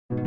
क्या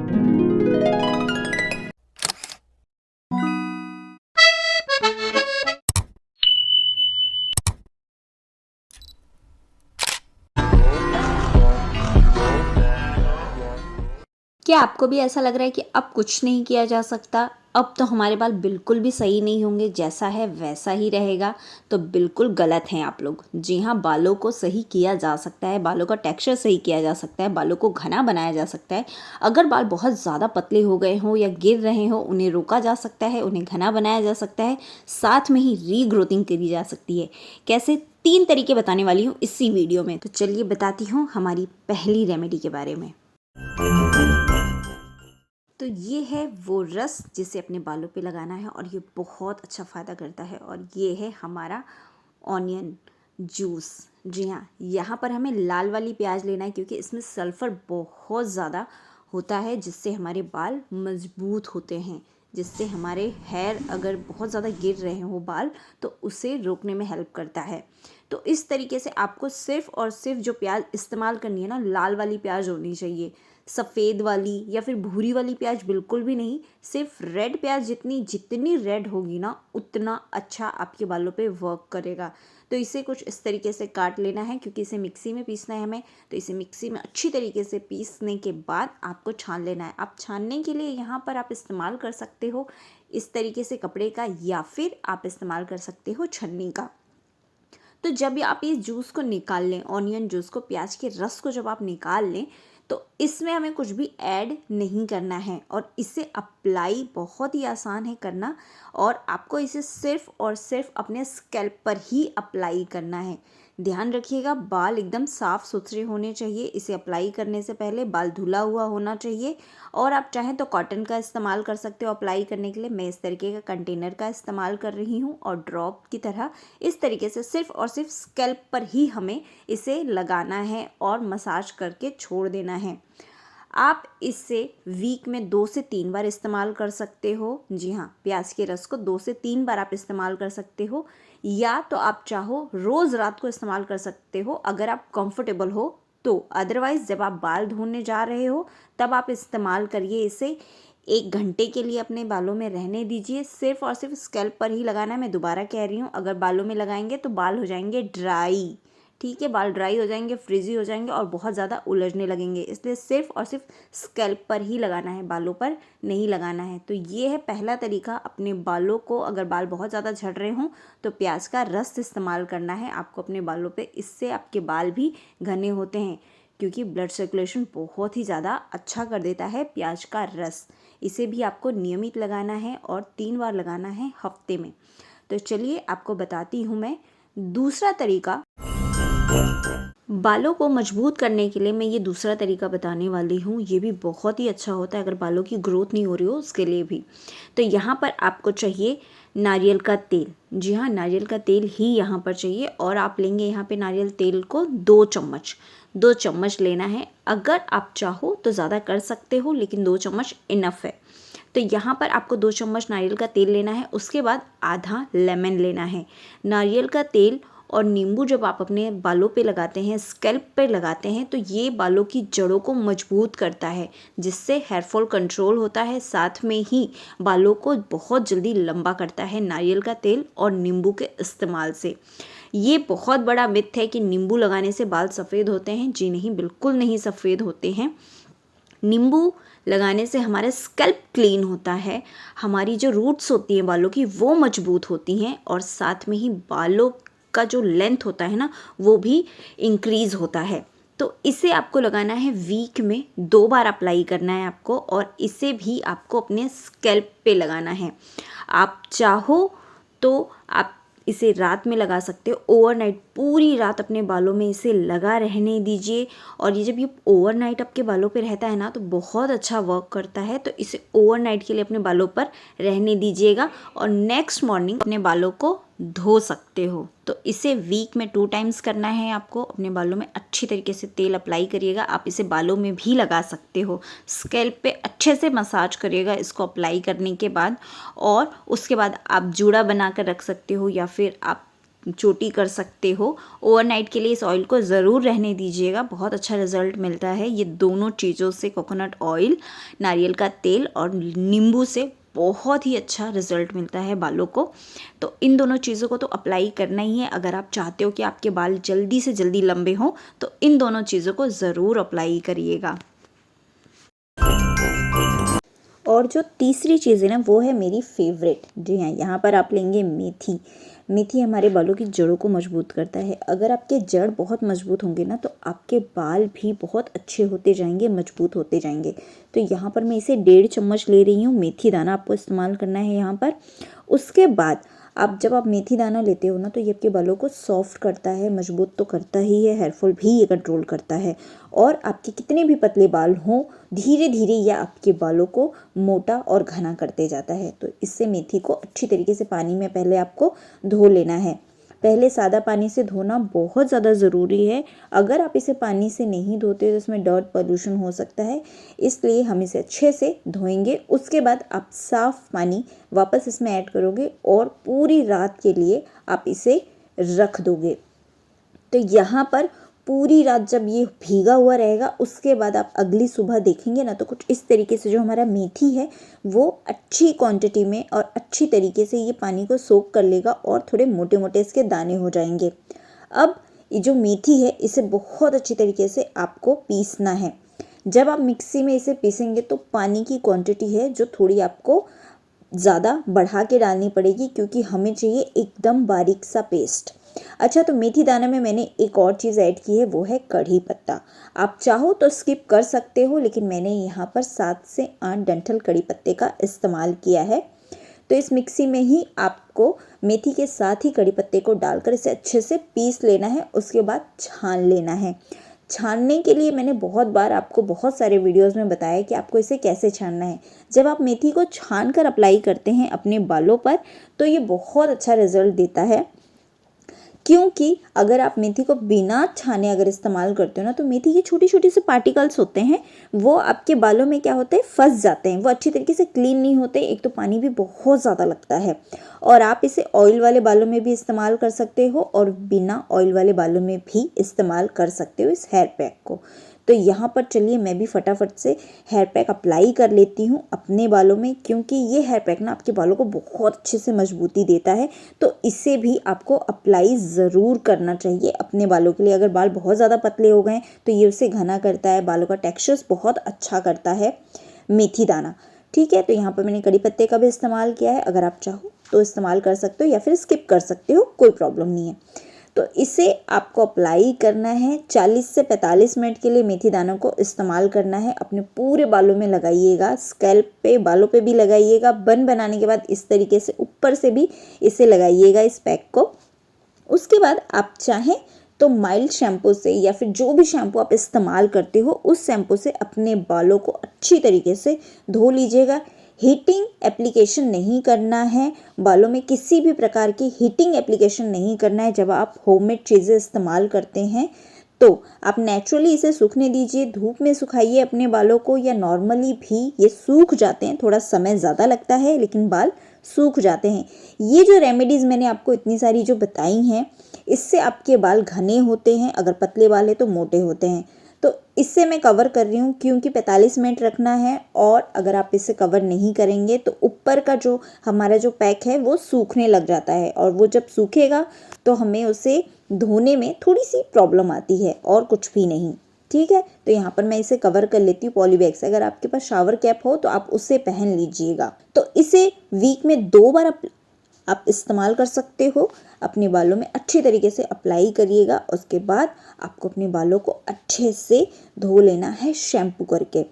आपको भी ऐसा लग रहा है कि अब कुछ नहीं किया जा सकता, अब तो हमारे बाल बिल्कुल भी सही नहीं होंगे, जैसा है वैसा ही रहेगा? तो बिल्कुल गलत हैं आप लोग। जी हाँ, बालों को सही किया जा सकता है, बालों का टेक्सचर सही किया जा सकता है, बालों को घना बनाया जा सकता है। अगर बाल बहुत ज़्यादा पतले हो गए हों या गिर रहे हों, उन्हें रोका जा सकता है, उन्हें घना बनाया जा सकता है, साथ में ही रीग्रोथिंग करी जा सकती है। कैसे? 3 तरीके बताने वाली हूँ इसी वीडियो में। तो चलिए बताती हूँ हमारी पहली रेमेडी के बारे में। तो ये है वो रस जिसे अपने बालों पे लगाना है और ये बहुत अच्छा फ़ायदा करता है। और ये है हमारा ऑनियन जूस। जी हाँ, यहाँ पर हमें लाल वाली प्याज लेना है क्योंकि इसमें सल्फ़र बहुत ज़्यादा होता है, जिससे हमारे बाल मजबूत होते हैं, जिससे हमारे हेयर अगर बहुत ज़्यादा गिर रहे हो बाल, तो उसे रोकने में हेल्प करता है। तो इस तरीके से आपको सिर्फ़ और सिर्फ जो प्याज इस्तेमाल करनी है ना, लाल वाली प्याज होनी चाहिए। सफ़ेद वाली या फिर भूरी वाली प्याज बिल्कुल भी नहीं। सिर्फ रेड प्याज जितनी जितनी रेड होगी ना, उतना अच्छा आपके बालों पे वर्क करेगा। तो इसे कुछ इस तरीके से काट लेना है क्योंकि इसे मिक्सी में पीसना है हमें। तो इसे मिक्सी में अच्छी तरीके से पीसने के बाद आपको छान लेना है। आप छानने के लिए यहाँ पर आप इस्तेमाल कर सकते हो इस तरीके से कपड़े का, या फिर आप इस्तेमाल कर सकते हो छन्नी का। तो जब आप इस जूस को निकाल लें, ऑनियन जूस को, प्याज के रस को जब आप निकाल लें, तो इसमें हमें कुछ भी ऐड नहीं करना है और इसे अप्लाई बहुत ही आसान है करना। और आपको इसे सिर्फ़ और सिर्फ अपने स्कैल्प पर ही अप्लाई करना है। ध्यान रखिएगा, बाल एकदम साफ़ सुथरे होने चाहिए। इसे अप्लाई करने से पहले बाल धुला हुआ होना चाहिए। और आप चाहें तो कॉटन का इस्तेमाल कर सकते हो अप्लाई करने के लिए। मैं इस तरीके का कंटेनर का इस्तेमाल कर रही हूँ और ड्रॉप की तरह इस तरीके से सिर्फ़ और सिर्फ स्कैल्प पर ही हमें इसे लगाना है और मसाज करके छोड़ देना है। आप इससे वीक में 2 से 3 बार इस्तेमाल कर सकते हो। जी हाँ, प्याज के रस को 2 से 3 बार आप इस्तेमाल कर सकते हो, या तो आप चाहो रोज़ रात को इस्तेमाल कर सकते हो अगर आप कंफर्टेबल हो तो। अदरवाइज़ जब आप बाल धोने जा रहे हो तब आप इस्तेमाल करिए इसे। 1 घंटे के लिए अपने बालों में रहने दीजिए। सिर्फ़ और सिर्फ स्कैल्प पर ही लगाना है। मैं दोबारा कह रही हूँ, अगर बालों में लगाएंगे तो बाल हो जाएंगे ड्राई। ठीक है, बाल ड्राई हो जाएंगे, फ्रिजी हो जाएंगे और बहुत ज़्यादा उलझने लगेंगे। इसलिए सिर्फ़ और सिर्फ स्कैल्प पर ही लगाना है, बालों पर नहीं लगाना है। तो ये है पहला तरीका अपने बालों को, अगर बाल बहुत ज़्यादा झड़ रहे हों तो प्याज का रस इस्तेमाल करना है आपको अपने बालों पे। इससे आपके बाल भी घने होते हैं क्योंकि ब्लड सर्कुलेशन बहुत ही ज़्यादा अच्छा कर देता है प्याज का रस। इसे भी आपको नियमित लगाना है और 3 बार लगाना है हफ्ते में। तो चलिए आपको बताती हूँ मैं दूसरा तरीका। बालों को मजबूत करने के लिए मैं ये दूसरा तरीका बताने वाली हूँ। ये भी बहुत ही अच्छा होता है अगर बालों की ग्रोथ नहीं हो रही हो उसके लिए भी। तो यहाँ पर आपको चाहिए नारियल का तेल। जी हाँ, नारियल का तेल ही यहाँ पर चाहिए। और आप लेंगे यहाँ पे नारियल तेल को 2 चम्मच लेना है। अगर आप चाहो तो ज़्यादा कर सकते हो, लेकिन 2 चम्मच इनफ है। तो यहाँ पर आपको 2 चम्मच नारियल का तेल लेना है। उसके बाद आधा लेमन लेना है। नारियल का तेल और नींबू जब आप अपने बालों पे लगाते हैं, स्कैल्प पे लगाते हैं, तो ये बालों की जड़ों को मजबूत करता है, जिससे हेयर फॉल कंट्रोल होता है। साथ में ही बालों को बहुत जल्दी लंबा करता है नारियल का तेल और नींबू के इस्तेमाल से। ये बहुत बड़ा मिथ है कि नींबू लगाने से बाल सफ़ेद होते हैं। जी नहीं, बिल्कुल नहीं सफ़ेद होते हैं। नींबू लगाने से हमारा स्कैल्प क्लीन होता है, हमारी जो रूट्स होती हैं बालों की वो मजबूत होती हैं, और साथ में ही बालों का जो लेंथ होता है ना, वो भी इंक्रीज़ होता है। तो इसे आपको लगाना है वीक में 2 बार अप्लाई करना है आपको, और इसे भी आपको अपने स्कैल्प पे लगाना है। आप चाहो तो आप इसे रात में लगा सकते हो, ओवरनाइट पूरी रात अपने बालों में इसे लगा रहने दीजिए। और ये जब ये ओवरनाइट आपके बालों पे रहता है ना, तो बहुत अच्छा वर्क करता है। तो इसे ओवरनाइट के लिए अपने बालों पर रहने दीजिएगा और नेक्स्ट मॉर्निंग अपने बालों को धो सकते हो। तो इसे वीक में 2 टाइम्स करना है आपको। अपने बालों में अच्छी तरीके से तेल अप्लाई करिएगा। आप इसे बालों में भी लगा सकते हो, स्कैल्प पे अच्छे से मसाज करिएगा इसको अप्लाई करने के बाद। और उसके बाद आप जूड़ा बना कर रख सकते हो, या फिर आप चोटी कर सकते हो। ओवरनाइट के लिए इस ऑयल को ज़रूर रहने दीजिएगा, बहुत अच्छा रिजल्ट मिलता है। ये दोनों चीज़ों से, कोकोनट ऑयल, नारियल का तेल और नींबू से बहुत ही अच्छा रिजल्ट मिलता है बालों को। तो इन दोनों चीज़ों को तो अप्लाई करना ही है। अगर आप चाहते हो कि आपके बाल जल्दी से जल्दी लंबे हों तो इन दोनों चीज़ों को ज़रूर अप्लाई करिएगा। और जो तीसरी चीज़ है ना वो है मेरी फेवरेट। जी हाँ, यहाँ पर आप लेंगे मेथी। मेथी हमारे बालों की जड़ों को मजबूत करता है। अगर आपके जड़ बहुत मजबूत होंगे ना तो आपके बाल भी बहुत अच्छे होते जाएंगे, मजबूत होते जाएंगे। तो यहाँ पर मैं इसे 1.5 चम्मच ले रही हूँ। मेथी दाना आपको इस्तेमाल करना है यहाँ पर। उसके बाद जब आप मेथी दाना लेते हो ना तो ये आपके बालों को सॉफ्ट करता है, मजबूत तो करता ही है, हेयरफॉल भी ये कंट्रोल करता है। और आपके कितने भी पतले बाल हों, धीरे धीरे यह आपके बालों को मोटा और घना करते जाता है। तो इससे मेथी को अच्छी तरीके से पानी में पहले आपको धो लेना है। पहले सादा पानी से धोना बहुत ज़्यादा ज़रूरी है। अगर आप इसे पानी से नहीं धोते तो इसमें डर्ट पोल्यूशन हो सकता है, इसलिए हम इसे अच्छे से धोएंगे। उसके बाद आप साफ़ पानी वापस इसमें ऐड करोगे और पूरी रात के लिए आप इसे रख दोगे। तो यहाँ पर पूरी रात जब ये भीगा हुआ रहेगा, उसके बाद आप अगली सुबह देखेंगे ना तो कुछ इस तरीके से जो हमारा मेथी है वो अच्छी क्वांटिटी में और अच्छी तरीके से ये पानी को सोख कर लेगा और थोड़े मोटे मोटे इसके दाने हो जाएंगे। अब ये जो मेथी है इसे बहुत अच्छी तरीके से आपको पीसना है। जब आप मिक्सी में इसे पीसेंगे तो पानी की क्वांटिटी है जो थोड़ी आपको ज़्यादा बढ़ा के डालनी पड़ेगी, क्योंकि हमें चाहिए एकदम बारीक सा पेस्ट। अच्छा, तो मेथी दाना में मैंने एक और चीज़ ऐड की है, वो है कढ़ी पत्ता। आप चाहो तो स्किप कर सकते हो, लेकिन मैंने यहाँ पर 7 से 8 डंठल कढ़ी पत्ते का इस्तेमाल किया है। तो इस मिक्सी में ही आपको मेथी के साथ ही कढ़ी पत्ते को डालकर इसे अच्छे से पीस लेना है। उसके बाद छान लेना है। छानने के लिए मैंने बहुत बार आपको बहुत सारे वीडियोस में बताया कि आपको इसे कैसे छानना है। जब आप मेथी को छान कर अप्लाई करते हैं अपने बालों पर तो ये बहुत अच्छा रिजल्ट देता है, क्योंकि अगर आप मेथी को बिना छाने अगर इस्तेमाल करते हो ना तो मेथी के छोटी छोटी से पार्टिकल्स होते हैं, वो आपके बालों में क्या होते हैं, फंस जाते हैं। वो अच्छी तरीके से क्लीन नहीं होते। एक तो पानी भी बहुत ज़्यादा लगता है। और आप इसे ऑयल वाले बालों में भी इस्तेमाल कर सकते हो और बिना ऑयल वाले बालों में भी इस्तेमाल कर सकते हो इस हेयर पैक को। तो यहाँ पर चलिए मैं भी फटाफट से हेयर पैक अप्लाई कर लेती हूँ अपने बालों में, क्योंकि ये हेयर पैक ना आपके बालों को बहुत अच्छे से मजबूती देता है। तो इसे भी आपको अप्लाई ज़रूर करना चाहिए अपने बालों के लिए। अगर बाल बहुत ज़्यादा पतले हो गए तो ये उसे घना करता है, बालों का टेक्स्चर बहुत अच्छा करता है मेथी दाना। ठीक है, तो यहाँ पर मैंने कड़ी पत्ते का भी इस्तेमाल किया है। अगर आप चाहो तो इस्तेमाल कर सकते हो या फिर स्किप कर सकते हो, कोई प्रॉब्लम नहीं है। तो इसे आपको अप्लाई करना है 40 से 45 मिनट के लिए। मेथी दानों को इस्तेमाल करना है, अपने पूरे बालों में लगाइएगा, स्कैल्प पे, बालों पे भी लगाइएगा। बन बनाने के बाद इस तरीके से ऊपर से भी इसे लगाइएगा इस पैक को। उसके बाद आप चाहें तो माइल्ड शैम्पू से या फिर जो भी शैम्पू आप इस्तेमाल करते हो उस शैम्पू से अपने बालों को अच्छी तरीके से धो लीजिएगा। हीटिंग एप्लीकेशन नहीं करना है, बालों में किसी भी प्रकार की हीटिंग एप्लीकेशन नहीं करना है। जब आप होममेड चीज़ें इस्तेमाल करते हैं तो आप नेचुरली इसे सूखने दीजिए, धूप में सुखाइए अपने बालों को, या नॉर्मली भी ये सूख जाते हैं। थोड़ा समय ज़्यादा लगता है लेकिन बाल सूख जाते हैं। ये जो रेमेडीज़ मैंने आपको इतनी सारी जो बताई हैं, इससे आपके बाल घने होते हैं, अगर पतले बाल है तो मोटे होते हैं। तो इससे मैं कवर कर रही हूँ क्योंकि 45 मिनट रखना है, और अगर आप इसे कवर नहीं करेंगे तो ऊपर का जो हमारा जो पैक है वो सूखने लग जाता है, और वो जब सूखेगा तो हमें उसे धोने में थोड़ी सी प्रॉब्लम आती है, और कुछ भी नहीं। ठीक है, तो यहाँ पर मैं इसे कवर कर लेती हूँ पॉली बैग से। अगर आपके पास शावर कैप हो तो आप उसे पहन लीजिएगा। तो इसे वीक में 2 बार आप इस्तेमाल कर सकते हो। अपने बालों में अच्छी तरीके से अप्लाई करिएगा। उसके बाद आपको अपने बालों को अच्छे से धो लेना है शैम्पू करके।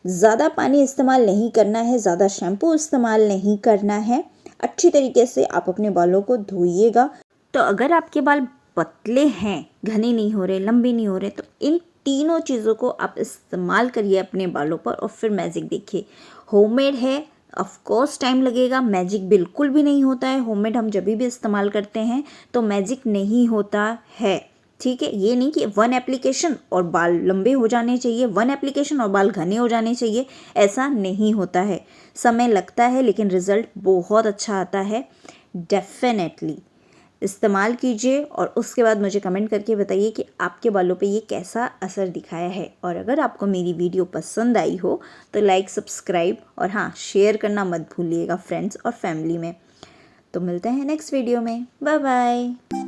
ज़्यादा पानी इस्तेमाल नहीं करना है, ज़्यादा शैम्पू इस्तेमाल नहीं करना है। अच्छी तरीके से आप अपने बालों को धोइएगा। तो अगर आपके बाल पतले हैं, घने नहीं हो रहे, लंबे नहीं हो रहे, तो इन तीनों चीज़ों को आप इस्तेमाल करिए अपने बालों पर और फिर मैजिक देखिए। होममेड है, ऑफ कोर्स टाइम लगेगा, मैजिक बिल्कुल भी नहीं होता है। होममेड हम जब भी इस्तेमाल करते हैं तो मैजिक नहीं होता है। ठीक है, ये नहीं कि 1 एप्लीकेशन और बाल लंबे हो जाने चाहिए, 1 एप्लीकेशन और बाल घने हो जाने चाहिए, ऐसा नहीं होता है। समय लगता है लेकिन रिजल्ट बहुत अच्छा आता है डेफिनेटली। इस्तेमाल कीजिए और उसके बाद मुझे कमेंट करके बताइए कि आपके बालों पे ये कैसा असर दिखाया है। और अगर आपको मेरी वीडियो पसंद आई हो तो लाइक, सब्सक्राइब और हाँ, शेयर करना मत भूलिएगा फ्रेंड्स और फैमिली में। तो मिलते हैं नेक्स्ट वीडियो में। Bye bye.